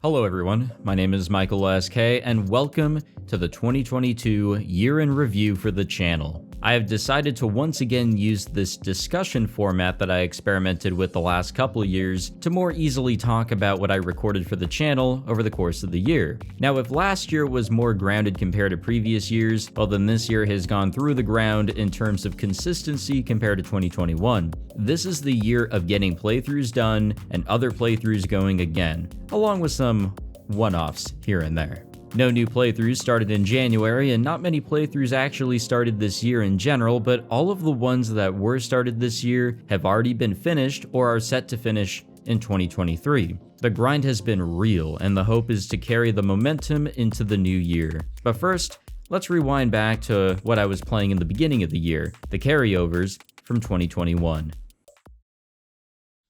Hello everyone, my name is Michael SK and welcome to the 2022 Year in Review for the channel. I have decided to once again use this discussion format that I experimented with the last couple of years to more easily talk about what I recorded for the channel over the course of the year. Now, if last year was more grounded compared to previous years, well then this year has gone through the ground in terms of consistency compared to 2021. This is the year of getting playthroughs done and other playthroughs going again, along with some one-offs here and there. No new playthroughs started in January, and not many playthroughs actually started this year in general, but all of the ones that were started this year have already been finished or are set to finish in 2023. The grind has been real, and the hope is to carry the momentum into the new year. But first, let's rewind back to what I was playing in the beginning of the year, the carryovers from 2021.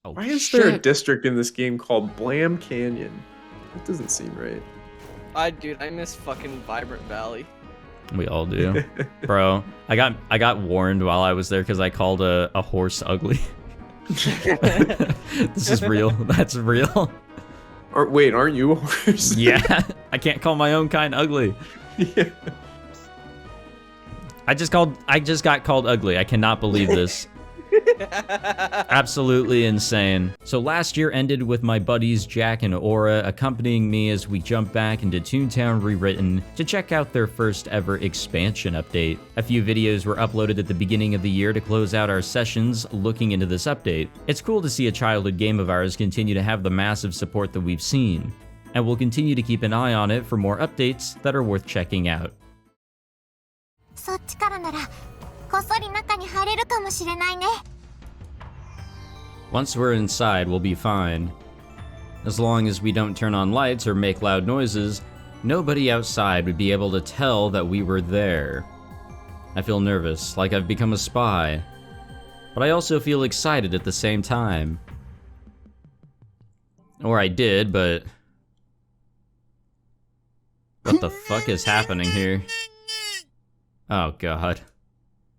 Oh, why is there a district in this game called Blam Canyon? That doesn't seem right. Dude, I miss fucking Vibrant Valley. We all do. Bro, I got warned while I was there because I called a horse ugly. This is real. That's real. Wait, aren't you a horse? Yeah, I can't call my own kind ugly. Yeah. I just got called ugly. I cannot believe this. Absolutely insane. So last year ended with my buddies Jack and Aura accompanying me as we jump back into Toontown Rewritten to check out their first ever expansion update. A few videos were uploaded at the beginning of the year to close out our sessions looking into this update. It's cool to see a childhood game of ours continue to have the massive support that we've seen, and we'll continue to keep an eye on it for more updates that are worth checking out. Once we're inside, we'll be fine. As long as we don't turn on lights or make loud noises, nobody outside would be able to tell that we were there. I feel nervous, like I've become a spy, but I also feel excited at the same time. Or I did, but... what the fuck is happening here? Oh god.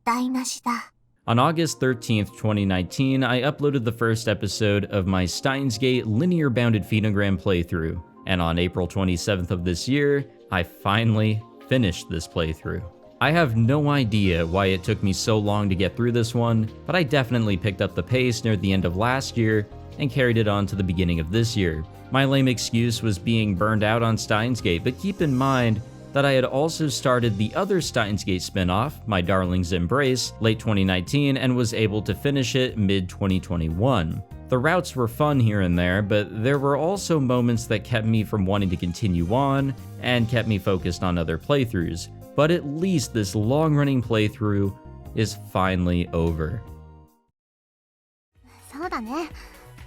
On August 13th, 2019, I uploaded the first episode of my Steins linear bounded Phenogram playthrough, and on April 27th of this year, I finally finished this playthrough. I have no idea why it took me so long to get through this one, but I definitely picked up the pace near the end of last year and carried it on to the beginning of this year. My lame excuse was being burned out on Steins but keep in mind that I had also started the other Steins spin-off, My Darling's Embrace, late 2019 and was able to finish it mid-2021. The routes were fun here and there, but there were also moments that kept me from wanting to continue on and kept me focused on other playthroughs. But at least this long-running playthrough is finally over.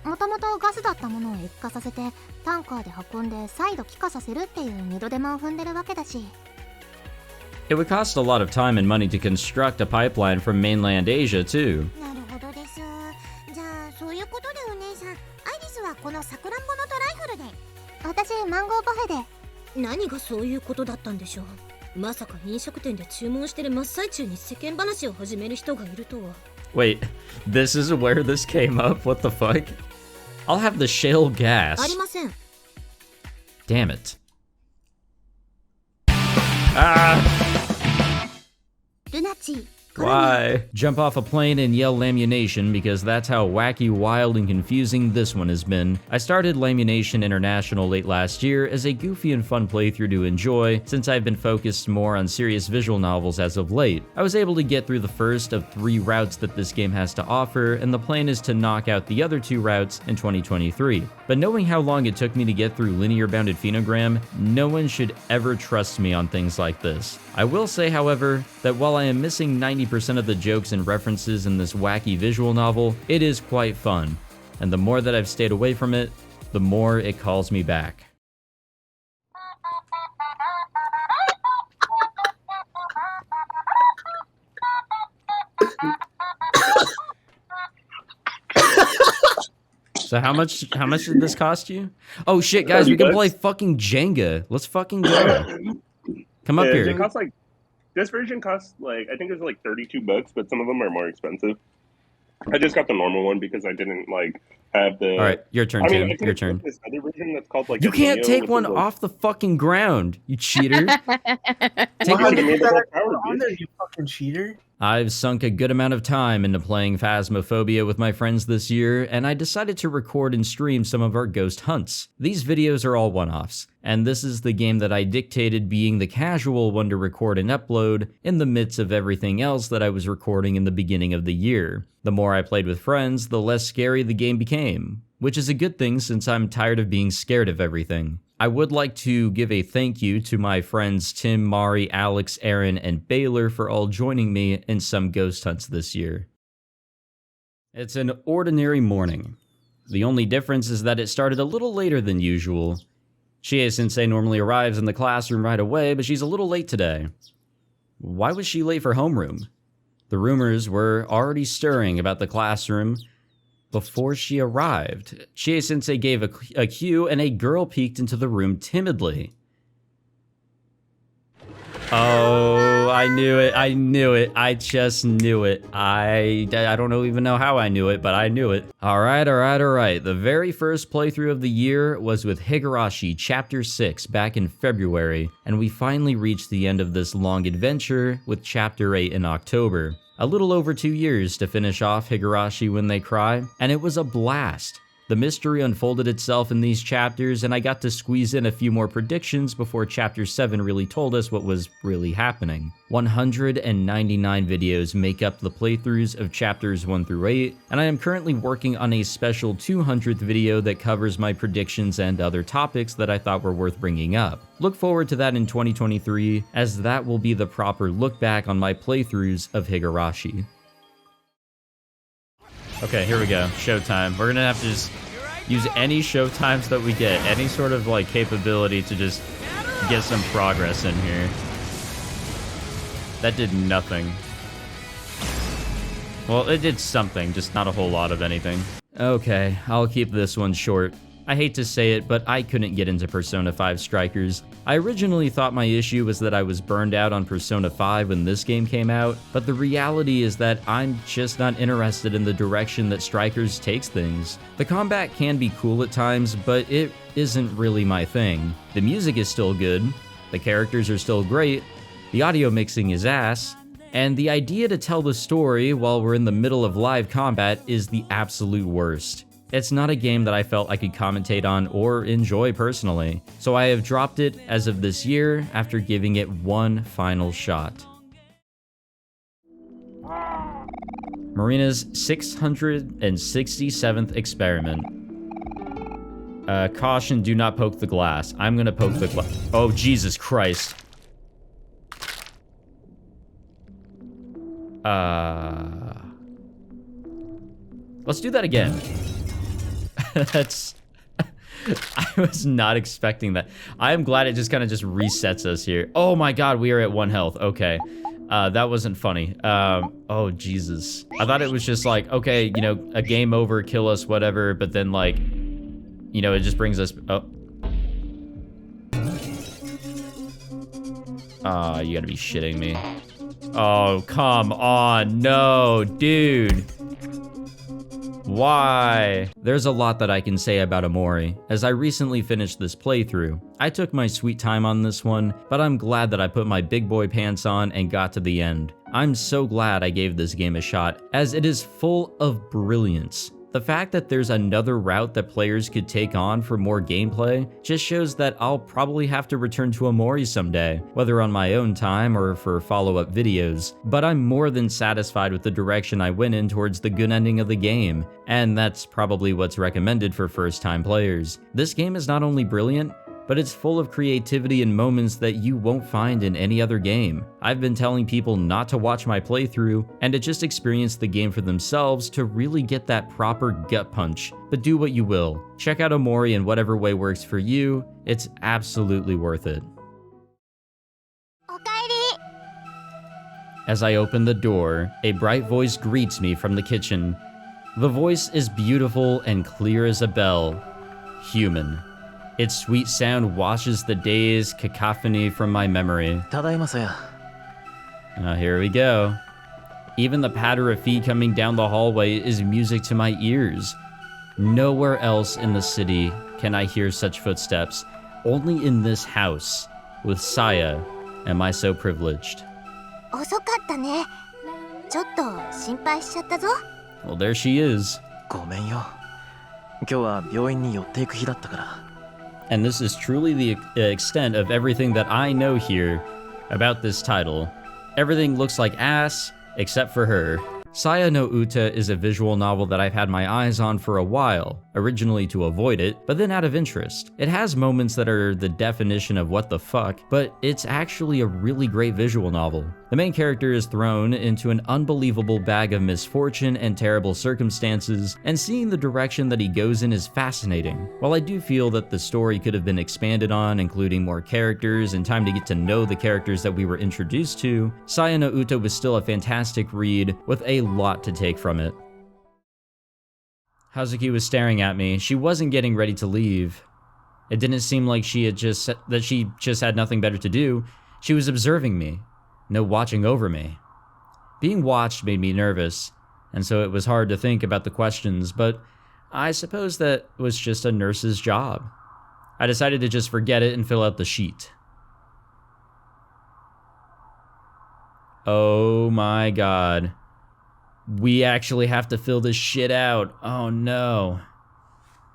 もともとガスだったものを液化させてタンカーで運んで再度気化させるっていう二度手間を踏んでるわけだし。It would cost a lot of time and money to construct a pipeline from mainland Asia too. なるほどです。じゃあそういうことでお姉さん、アイリスはこのサクランボのトライフルで。私マンゴーパフェで。何がそういうことだったんでしょう。まさか飲食店で注文してる真っ最中に世間話を始める人がいるとは。Wait, this is where this came up? What the fuck? I'll have the shale gas. ありません。Damn it. Ah! ルナチー。 Why? Jump off a plane and yell LAMUNATION because that's how wacky, wild, and confusing this one has been. I started LAMUNATION International late last year as a goofy and fun playthrough to enjoy, since I've been focused more on serious visual novels as of late. I was able to get through the first of 3 routes that this game has to offer, and the plan is to knock out the other 2 routes in 2023. But knowing how long it took me to get through linear bounded Phenogram, no one should ever trust me on things like this. I will say, however, that while I am missing 90% of the jokes and references in this wacky visual novel, it is quite fun, and the more that I've stayed away from it, the more it calls me back. So how much did this cost you? Oh shit, guys, we can play fucking Jenga. Let's fucking go. Come up here. It costs like, this version costs like, I think it's like $32, but some of them are more expensive. I just got the normal one because I didn't like have the. All right, your turn, I mean, Tim. Your turn. This other version that's called like You the can't Neo, take which one is, like, off the fucking ground, you cheater. Well, Take how one. do you made get the that whole power, on there, bitch. you fucking cheater? I've sunk a good amount of time into playing Phasmophobia with my friends this year, and I decided to record and stream some of our ghost hunts. These videos are all one-offs, and this is the game that I dictated being the casual one to record and upload in the midst of everything else that I was recording in the beginning of the year. The more I played with friends, the less scary the game became, which is a good thing since I'm tired of being scared of everything. I would like to give a thank you to my friends Tim, Mari, Alex, Aaron, and Baylor for all joining me in some ghost hunts this year. It's an ordinary morning. The only difference is that it started a little later than usual. Chie-sensei normally arrives in the classroom right away, but she's a little late today. Why was she late for homeroom? The rumors were already stirring about the classroom before she arrived. Chie-sensei gave a cue, and a girl peeked into the room timidly. Oh, I knew it. I knew it. I just knew it. I don't even know how I knew it, but I knew it. All right. The very first playthrough of the year was with Higurashi Chapter 6 back in February, and we finally reached the end of this long adventure with Chapter 8 in October. A little over 2 years to finish off Higurashi When They Cry, and it was a blast. The mystery unfolded itself in these chapters, and I got to squeeze in a few more predictions before Chapter 7 really told us what was really happening. 199 videos make up the playthroughs of Chapters 1 through 8, and I am currently working on a special 200th video that covers my predictions and other topics that I thought were worth bringing up. Look forward to that in 2023, as that will be the proper look back on my playthroughs of Higurashi. Okay, here we go. Showtime. We're gonna have to just use any showtimes that we get, any sort of like capability to just get some progress in here. That did nothing. Well, it did something, just not a whole lot of anything. Okay, I'll keep this one short. I hate to say it, but I couldn't get into Persona 5 Strikers. I originally thought my issue was that I was burned out on Persona 5 when this game came out, but the reality is that I'm just not interested in the direction that Strikers takes things. The combat can be cool at times, but it isn't really my thing. The music is still good, the characters are still great, the audio mixing is ass, and the idea to tell the story while we're in the middle of live combat is the absolute worst. It's not a game that I felt I could commentate on or enjoy personally, so I have dropped it as of this year after giving it one final shot. Marina's 667th experiment. Caution, do not poke the glass. I'm gonna poke the glass. Oh, Jesus Christ. Let's do that again. That's... I was not expecting that. I am glad it just kind of just resets us here. Oh my god, we are at 1 health. Okay. That wasn't funny. Oh, Jesus. I thought it was just like, okay, you know, a game over, kill us, whatever, but then like, you know, it just brings us... Oh. Oh, you gotta be shitting me. Oh, come on. No, dude. Why? There's a lot that I can say about Omori, as I recently finished this playthrough. I took my sweet time on this one, but I'm glad that I put my big boy pants on and got to the end. I'm so glad I gave this game a shot, as it is full of brilliance. The fact that there's another route that players could take on for more gameplay just shows that I'll probably have to return to Omori someday, whether on my own time or for follow-up videos. But I'm more than satisfied with the direction I went in towards the good ending of the game, and that's probably what's recommended for first-time players. This game is not only brilliant, but it's full of creativity and moments that you won't find in any other game. I've been telling people not to watch my playthrough and to just experience the game for themselves to really get that proper gut punch. But do what you will. Check out Omori in whatever way works for you. It's absolutely worth it. As I open the door, a bright voice greets me from the kitchen. The voice is beautiful and clear as a bell. Human. Its sweet sound washes the day's cacophony from my memory. Here we go. Even the patter of feet coming down the hallway is music to my ears. Nowhere else in the city can I hear such footsteps. Only in this house, with Saya, am I so privileged. 遅かったね。ちょっと心配しちゃったぞ。 Well, there she is. ごめんよ。今日は病院に寄っていく日だったから。 And this is truly the extent of everything that I know here about this title. Everything looks like ass, except for her. Saya no Uta is a visual novel that I've had my eyes on for a while, originally to avoid it, but then out of interest. It has moments that are the definition of what the fuck, but it's actually a really great visual novel. The main character is thrown into an unbelievable bag of misfortune and terrible circumstances, and seeing the direction that he goes in is fascinating. While I do feel that the story could have been expanded on, including more characters and time to get to know the characters that we were introduced to, Saya no Uta was still a fantastic read with a lot to take from it. Hazuki was staring at me. She wasn't getting ready to leave. It didn't seem like she just had nothing better to do. She was observing me, no watching over me. Being watched made me nervous, and so it was hard to think about the questions, but I suppose that was just a nurse's job. I decided to just forget it and fill out the sheet. Oh my god. We actually have to fill this shit out. Oh no.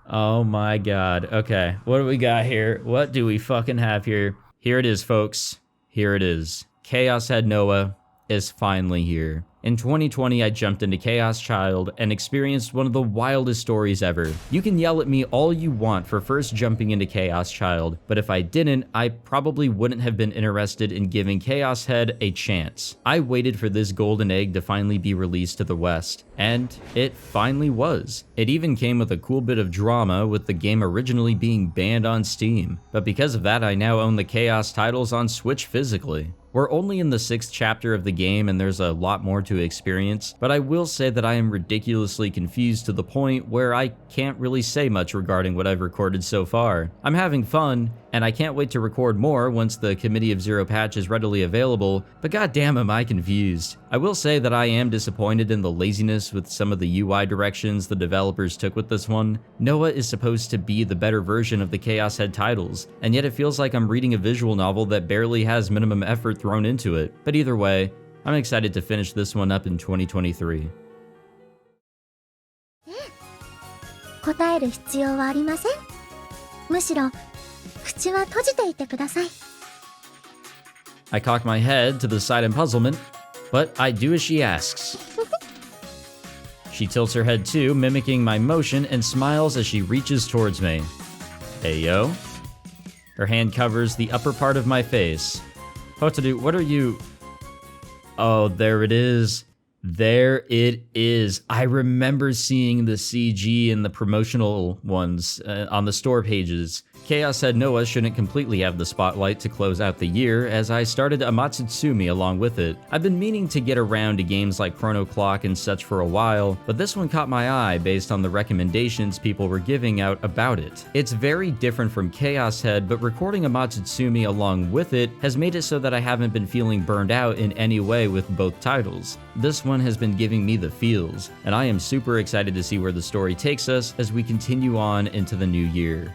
Oh my god. Okay, what do we got here? What do we fucking have here? Here it is, folks. Here it is. Chaos Head Noah is finally here. In 2020, I jumped into Chaos Child and experienced one of the wildest stories ever. You can yell at me all you want for first jumping into Chaos Child, but if I didn't, I probably wouldn't have been interested in giving Chaos Head a chance. I waited for this golden egg to finally be released to the West, and it finally was. It even came with a cool bit of drama with the game originally being banned on Steam, but because of that, I now own the Chaos titles on Switch physically. We're only in the 6th chapter of the game and there's a lot more to experience, but I will say that I am ridiculously confused to the point where I can't really say much regarding what I've recorded so far. I'm having fun, and I can't wait to record more once the Committee of Zero patch is readily available, but goddamn am I confused. I will say that I am disappointed in the laziness with some of the UI directions the developers took with this one. Noah is supposed to be the better version of the Chaos Head titles, and yet it feels like I'm reading a visual novel that barely has minimum effort thrown into it. But either way, I'm excited to finish this one up in 2023. 答える必要はありません。むしろ口は閉じていてください。 I cock my head to the side in puzzlement, but I do as she asks. She tilts her head too, mimicking my motion, and smiles as she reaches towards me. Ayo. Her hand covers the upper part of my face. Hotaru, what are you... Oh, there it is. There it is. I remember seeing the CG in the promotional ones on the store pages. Chaos Head Noah shouldn't completely have the spotlight to close out the year, as I started Amatsutsumi along with it. I've been meaning to get around to games like Chrono Clock and such for a while, but this one caught my eye based on the recommendations people were giving out about it. It's very different from Chaos Head, but recording Amatsutsumi along with it has made it so that I haven't been feeling burned out in any way with both titles. This one has been giving me the feels, and I am super excited to see where the story takes us as we continue on into the new year.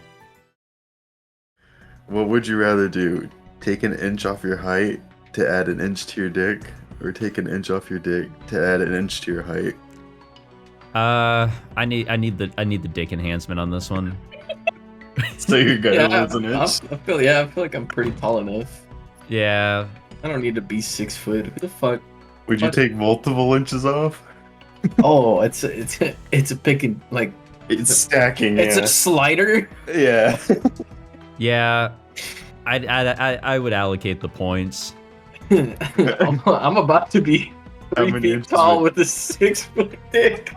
What would you rather do? Take an inch off your height to add an inch to your dick, or take an inch off your dick to add an inch to your height? I need the dick enhancement on this one. So you're gonna Yeah, lose an inch? I feel like I'm pretty tall enough. Yeah. I don't need to be 6 foot. Who the fuck? Would you take multiple inches off? Oh, it's a picking, like It's stacking. it's yeah. a slider. Yeah. Yeah. I would allocate the points. I'm about to be How 3 many feet inches tall would- with a 6 foot dick.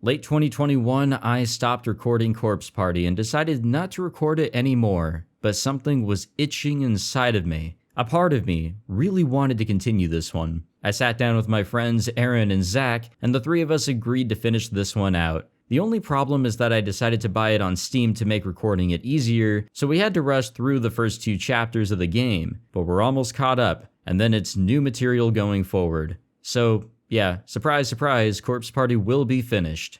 Late 2021, I stopped recording Corpse Party and decided not to record it anymore, but something was itching inside of me. A part of me really wanted to continue this one. I sat down with my friends Aaron and Zach, and the three of us agreed to finish this one out. The only problem is that I decided to buy it on Steam to make recording it easier, so we had to rush through the first 2 chapters of the game, but we're almost caught up, and then it's new material going forward. So yeah, surprise, surprise, Corpse Party will be finished.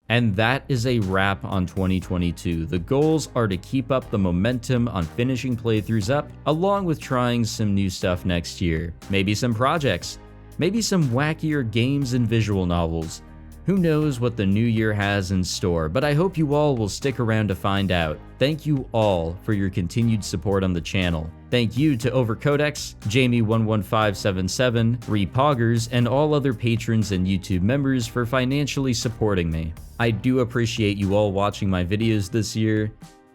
And that is a wrap on 2022. The goals are to keep up the momentum on finishing playthroughs up, along with trying some new stuff next year. Maybe some projects, maybe some wackier games and visual novels. Who knows what the new year has in store, but I hope you all will stick around to find out. Thank you all for your continued support on the channel. Thank you to Overcodex, Jamie11577, Repoggers, and all other patrons and YouTube members for financially supporting me. I do appreciate you all watching my videos this year,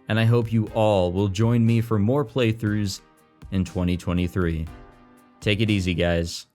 and I hope you all will join me for more playthroughs in 2023. Take it easy, guys.